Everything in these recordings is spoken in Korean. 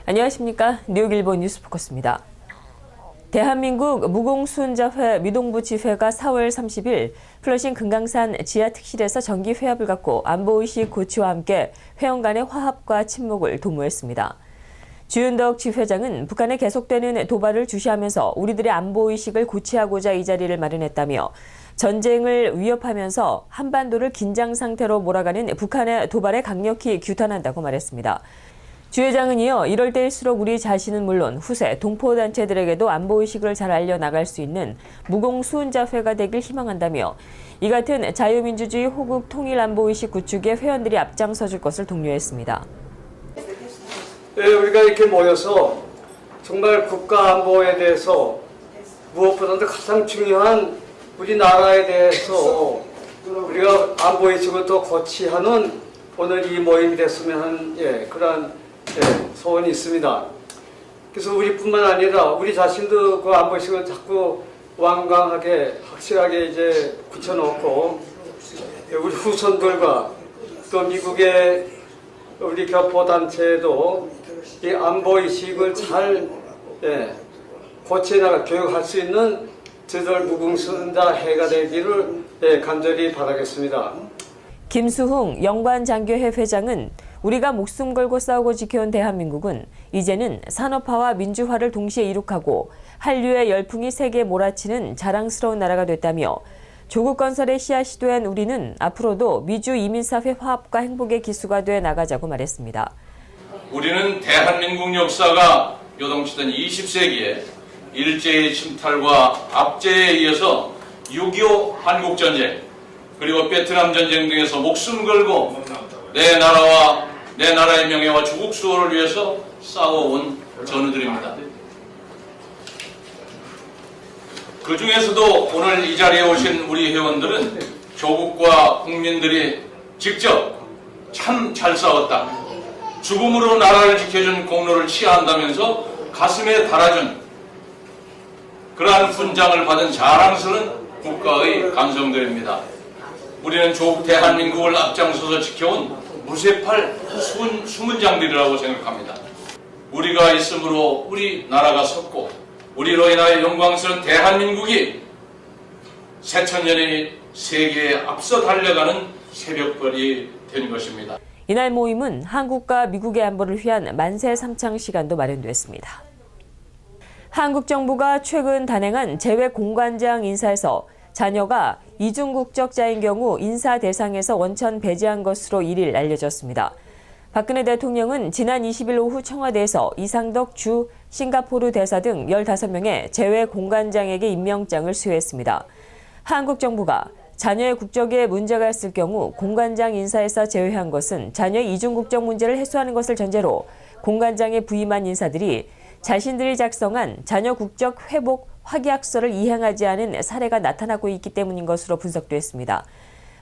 안녕하십니까. 뉴욕일보 뉴스포커스입니다. 대한민국 무공수훈자회 미동부지회가 4월 30일 플러싱 금강산 지하특실에서 정기 회합을 갖고 안보의식 고취와 함께 회원 간의 화합과 침묵을 도모했습니다. 주윤덕 지회장은 북한의 계속되는 도발을 주시하면서 우리들의 안보의식을 고취하고자 이 자리를 마련했다며 전쟁을 위협하면서 한반도를 긴장 상태로 몰아가는 북한의 도발에 강력히 규탄한다고 말했습니다. 주 회장은 이어 이럴 때일수록 우리 자신은 물론 후세 동포단체들에게도 안보의식을 잘 알려나갈 수 있는 무공수훈자회가 되길 희망한다며 이 같은 자유민주주의 호국 통일안보의식 구축에 회원들이 앞장서줄 것을 독려했습니다. 네, 우리가 이렇게 모여서 정말 국가안보에 대해서 무엇보다도 가장 중요한 우리나라에 대해서 우리가 안보의식을 또 고취하는 오늘 이 모임이 됐으면 하는 그러한 소원이 있습니다. 그래서 우리뿐만 아니라 우리 자신도 그 안보의식을 자꾸 완강하게 확실하게 이제 굳혀놓고 우리 후손들과 또 미국의 우리 교포단체도 이 안보의식을 잘 고쳐나가 교육할 수 있는 저들 무공수훈자회가 되기를 간절히 바라겠습니다. 김수흥 영관장교회 회장은 우리가 목숨 걸고 싸우고 지켜온 대한민국은 이제는 산업화와 민주화를 동시에 이룩하고 한류의 열풍이 세계에 몰아치는 자랑스러운 나라가 됐다며 조국 건설의 씨앗이 된 우리는 앞으로도 미주 이민사회 화합과 행복의 기수가 돼 나가자고 말했습니다. 우리는 대한민국 역사가 요동치던 20세기에 일제의 침탈과 압제에 이어서 6.25 한국전쟁 그리고 베트남 전쟁 등에서 목숨 걸고 내 나라와 내 나라의 명예와 조국 수호를 위해서 싸워온 전우들입니다. 그 중에서도 오늘 이 자리에 오신 우리 회원들은 조국과 국민들이 직접 참 잘 싸웠다. 죽음으로 나라를 지켜준 공로를 치하한다면서 가슴에 달아준 그러한 훈장을 받은 자랑스러운 국가의 간성들입니다. 우리는 조국 대한민국을 앞장서서 지켜온 무쇠팔 수문장들이라고 생각합니다. 우리가 있으므로 우리나라가 섰고 우리로 인하여 영광스러운 대한민국이 새천년의 세계에 앞서 달려가는 새벽별이 된 것입니다. 이날 모임은 한국과 미국의 안보를 위한 만세 삼창 시간도 마련됐습니다. 한국 정부가 최근 단행한 재외공관장 인사에서 자녀가 이중 국적자인 경우 인사 대상에서 원천 배제한 것으로 1일 알려졌습니다. 박근혜 대통령은 지난 20일 오후 청와대에서 이상덕 주 싱가포르 대사 등 15명의 재외공관장에게 임명장을 수여했습니다. 한국 정부가 자녀의 국적에 문제가 있을 경우 공관장 인사에서 제외한 것은 자녀의 이중 국적 문제를 해소하는 것을 전제로 공관장에 부임한 인사들이 자신들이 작성한 자녀 국적 회복 확약서를 이행하지 않은 사례가 나타나고 있기 때문인 것으로 분석됐습니다.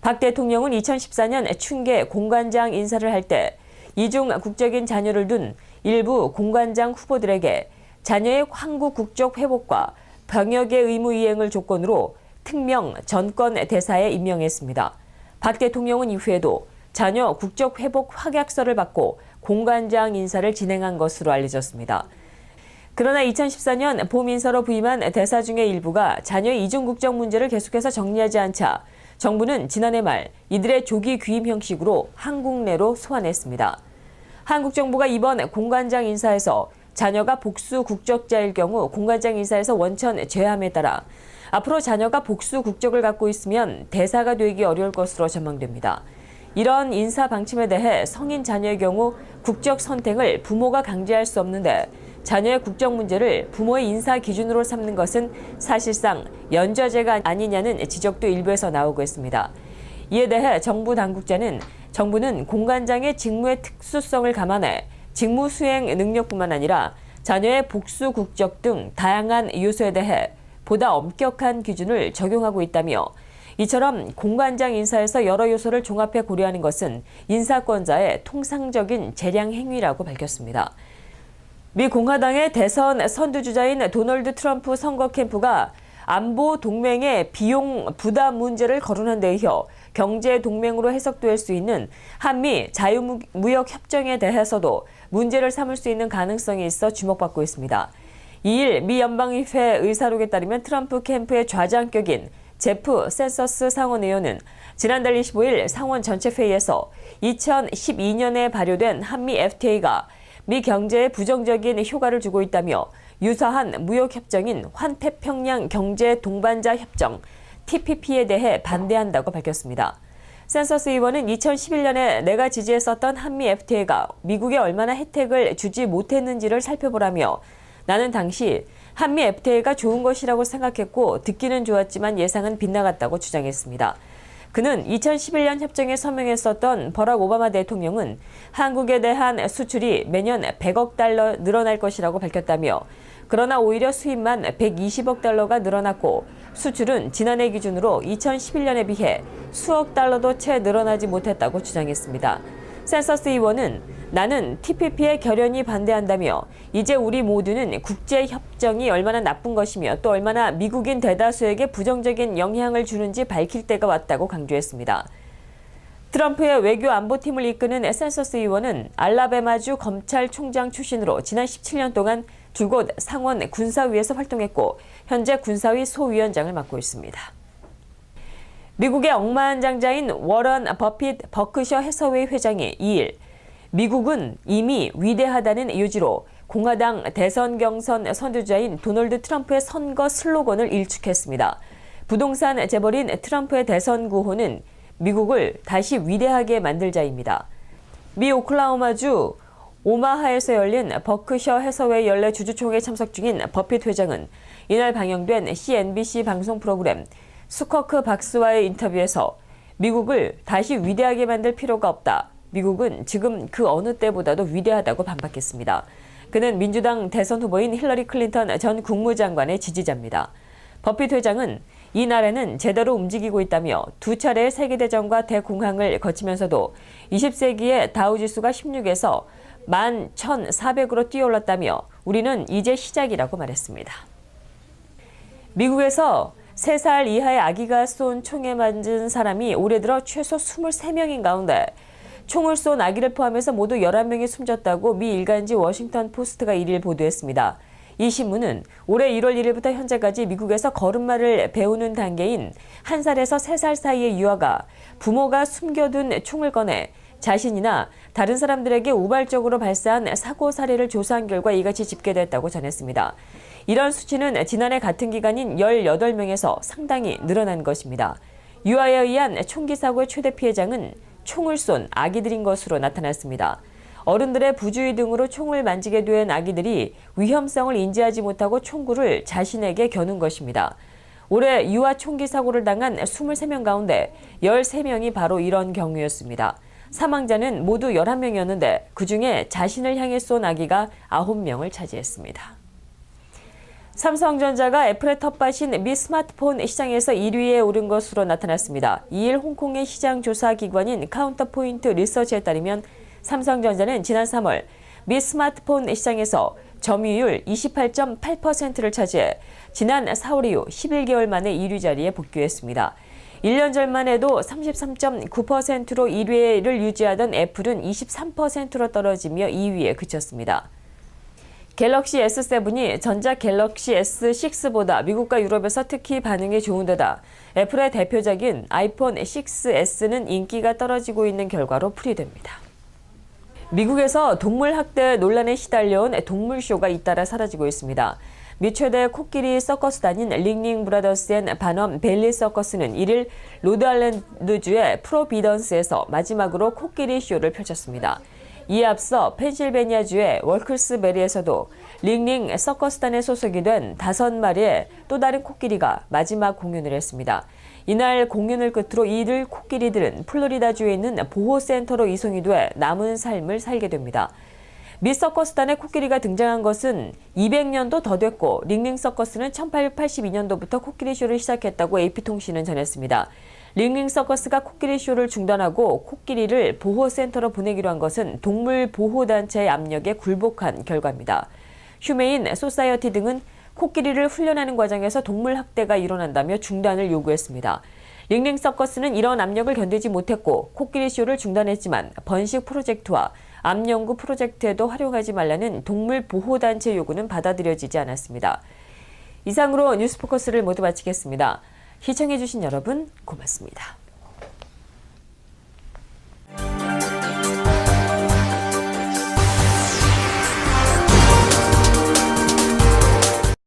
박 대통령은 2014년 춘계 공관장 인사를 할 때 이중 국적인 자녀를 둔 일부 공관장 후보들에게 자녀의 한국 국적 회복과 병역의 의무 이행을 조건으로 특명 전권 대사에 임명했습니다. 박 대통령은 이후에도 자녀 국적 회복 확약서를 받고 공관장 인사를 진행한 것으로 알려졌습니다. 그러나 2014년 봄 인사로 부임한 대사 중의 일부가 자녀의 이중 국적 문제를 계속해서 정리하지 않자 정부는 지난해 말 이들의 조기 귀임 형식으로 한국 내로 소환했습니다. 한국 정부가 이번 공관장 인사에서 자녀가 복수 국적자일 경우 공관장 인사에서 원천 제외함에 따라 앞으로 자녀가 복수 국적을 갖고 있으면 대사가 되기 어려울 것으로 전망됩니다. 이런 인사 방침에 대해 성인 자녀의 경우 국적 선택을 부모가 강제할 수 없는데 자녀의 국적 문제를 부모의 인사 기준으로 삼는 것은 사실상 연좌제가 아니냐는 지적도 일부에서 나오고 있습니다. 이에 대해 정부 당국자는 정부는 공관장의 직무의 특수성을 감안해 직무 수행 능력뿐만 아니라 자녀의 복수 국적 등 다양한 요소에 대해 보다 엄격한 기준을 적용하고 있다며 이처럼 공관장 인사에서 여러 요소를 종합해 고려하는 것은 인사권자의 통상적인 재량 행위라고 밝혔습니다. 미 공화당의 대선 선두주자인 도널드 트럼프 선거 캠프가 안보 동맹의 비용 부담 문제를 거론한 데 이어 경제 동맹으로 해석될 수 있는 한미 자유무역 협정에 대해서도 문제를 삼을 수 있는 가능성이 있어 주목받고 있습니다. 2일 미 연방의회 의사록에 따르면 트럼프 캠프의 좌장격인 제프 센서스 상원의원은 지난달 25일 상원 전체 회의에서 2012년에 발효된 한미 FTA가 미 경제에 부정적인 효과를 주고 있다며 유사한 무역협정인 환태평양 경제 동반자 협정 TPP에 대해 반대한다고 밝혔습니다. 센서스 의원은 2011년에 내가 지지했었던 한미 FTA가 미국에 얼마나 혜택을 주지 못했는지를 살펴보라며 나는 당시 한미 FTA가 좋은 것이라고 생각했고 듣기는 좋았지만 예상은 빗나갔다고 주장했습니다. 그는 2011년 협정에 서명했었던 버락 오바마 대통령은 한국에 대한 수출이 매년 100억 달러 늘어날 것이라고 밝혔다며 그러나 오히려 수입만 120억 달러가 늘어났고 수출은 지난해 기준으로 2011년에 비해 수억 달러도 채 늘어나지 못했다고 주장했습니다. 센서스 의원은 나는 TPP에 결연히 반대한다며 이제 우리 모두는 국제협정이 얼마나 나쁜 것이며 또 얼마나 미국인 대다수에게 부정적인 영향을 주는지 밝힐 때가 왔다고 강조했습니다. 트럼프의 외교 안보팀을 이끄는 센서스 의원은 알라바마주 검찰총장 출신으로 지난 17년 동안 줄곧 상원 군사위에서 활동했고 현재 군사위 소위원장을 맡고 있습니다. 미국의 억만장자인 워런 버핏 버크셔 해서웨이 회장이 2일 미국은 이미 위대하다는 요지로 공화당 대선 경선 선두주자인 도널드 트럼프의 선거 슬로건을 일축했습니다. 부동산 재벌인 트럼프의 대선 구호는 미국을 다시 위대하게 만들자입니다. 미 오클라호마주 오마하에서 열린 버크셔 해서웨이 연례 주주총회에 참석 중인 버핏 회장은 이날 방영된 CNBC 방송 프로그램 스쿼크 박스와의 인터뷰에서 미국을 다시 위대하게 만들 필요가 없다. 미국은 지금 그 어느 때보다도 위대하다고 반박했습니다. 그는 민주당 대선 후보인 힐러리 클린턴 전 국무장관의 지지자입니다. 버핏 회장은 이 나라는 제대로 움직이고 있다며 두 차례의 세계대전과 대공황을 거치면서도 20세기의 다우지수가 16에서 11,400으로 뛰어올랐다며 우리는 이제 시작이라고 말했습니다. 미국에서 3살 이하의 아기가 쏜 총에 맞은 사람이 올해 들어 최소 23명인 가운데 총을 쏜 아기를 포함해서 모두 11명이 숨졌다고 미 일간지 워싱턴 포스트가 1일 보도했습니다. 이 신문은 올해 1월 1일부터 현재까지 미국에서 걸음마를 배우는 단계인 1살에서 3살 사이의 유아가 부모가 숨겨둔 총을 꺼내 자신이나 다른 사람들에게 우발적으로 발사한 사고 사례를 조사한 결과 이같이 집계됐다고 전했습니다. 이런 수치는 지난해 같은 기간인 18명에서 상당히 늘어난 것입니다. 유아에 의한 총기 사고의 최대 피해자는 총을 쏜 아기들인 것으로 나타났습니다. 어른들의 부주의 등으로 총을 만지게 된 아기들이 위험성을 인지하지 못하고 총구를 자신에게 겨눈 것입니다. 올해 유아 총기 사고를 당한 23명 가운데 13명이 바로 이런 경우였습니다. 사망자는 모두 11명이었는데 그중에 자신을 향해 쏜 아기가 9명을 차지했습니다. 삼성전자가 애플의 텃밭인 미 스마트폰 시장에서 1위에 오른 것으로 나타났습니다. 2일 홍콩의 시장 조사 기관인 카운터포인트 리서치에 따르면 삼성전자는 지난 3월 미 스마트폰 시장에서 점유율 28.8%를 차지해 지난 4월 이후 11개월 만에 1위 자리에 복귀했습니다. 1년 전만 해도 33.9%로 1위를 유지하던 애플은 23%로 떨어지며 2위에 그쳤습니다. 갤럭시 S7이 전자 갤럭시 S6보다 미국과 유럽에서 특히 반응이 좋은 데다 애플의 대표작인 아이폰 6S는 인기가 떨어지고 있는 결과로 풀이됩니다. 미국에서 동물 학대 논란에 시달려온 동물쇼가 잇따라 사라지고 있습니다. 미 최대 코끼리 서커스단인 링링 브라더스 앤 반엄 벨리 서커스는 1일 로드아일랜드주의 프로비던스에서 마지막으로 코끼리 쇼를 펼쳤습니다. 이에 앞서 펜실베니아주의 월클스베리에서도 링링 서커스단에 소속이 된 5마리의 또 다른 코끼리가 마지막 공연을 했습니다. 이날 공연을 끝으로 이들 코끼리들은 플로리다주에 있는 보호센터로 이송이 돼 남은 삶을 살게 됩니다. 미 서커스단의 코끼리가 등장한 것은 200년도 더 됐고 링링 서커스는 1882년도부터 코끼리 쇼를 시작했다고 AP통신은 전했습니다. 링링 서커스가 코끼리 쇼를 중단하고 코끼리를 보호센터로 보내기로 한 것은 동물 보호단체의 압력에 굴복한 결과입니다. 휴메인 소사이어티 등은 코끼리를 훈련하는 과정에서 동물 학대가 일어난다며 중단을 요구했습니다. 링링 서커스는 이런 압력을 견디지 못했고 코끼리 쇼를 중단했지만 번식 프로젝트와 암연구 프로젝트에도 활용하지 말라는 동물 보호단체 요구는 받아들여지지 않았습니다. 이상으로 뉴스포커스를 모두 마치겠습니다. 시청해주신 여러분 고맙습니다.